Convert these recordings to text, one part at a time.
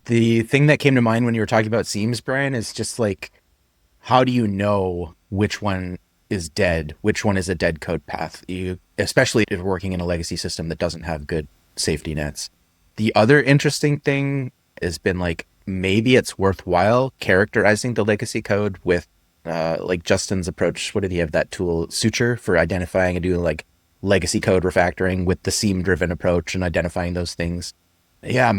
The thing that came to mind when you were talking about seams, Brian, is just like, how do you know which one is dead, which one is a dead code path? Especially if you're working in a legacy system that doesn't have good safety nets. The other interesting thing has been like, maybe it's worthwhile characterizing the legacy code with like Justin's approach. What did he have that tool, Suture, for identifying and doing like legacy code refactoring with the seam driven approach and identifying those things? Yeah,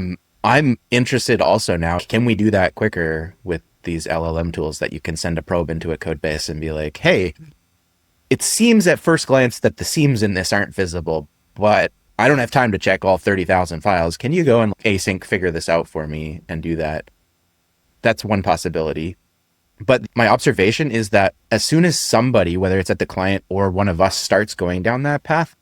I'm interested also now. Can we do that quicker with these LLM tools that you can send a probe into a code base and be like, hey, it seems at first glance that the seams in this aren't visible, but I don't have time to check all 30,000 files. Can you go and async figure this out for me and do that? That's one possibility. But my observation is that as soon as somebody, whether it's at the client or one of us, starts going down that path,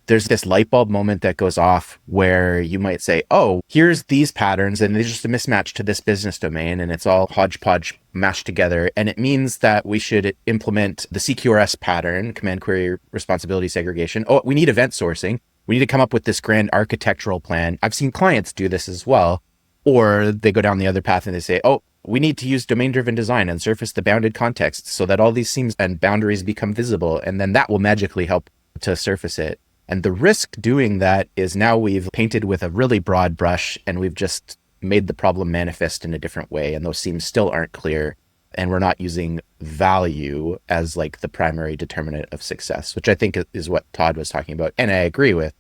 there's this light bulb moment that goes off where you might say, oh, here's these patterns and they're just a mismatch to this business domain and it's all hodgepodge mashed together. And it means that we should implement the CQRS pattern, command query responsibility segregation. Oh, we need event sourcing. We need to come up with this grand architectural plan. I've seen clients do this as well. Or they go down the other path and they say, oh, we need to use domain-driven design and surface the bounded context so that all these seams and boundaries become visible. And then that will magically help to surface it. And the risk doing that is now we've painted with a really broad brush and we've just made the problem manifest in a different way. And those seams still aren't clear. And we're not using value as like the primary determinant of success, which I think is what Todd was talking about. And I agree with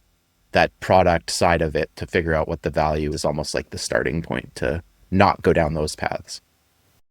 that product side of it to figure out what the value is, almost like the starting point to not go down those paths.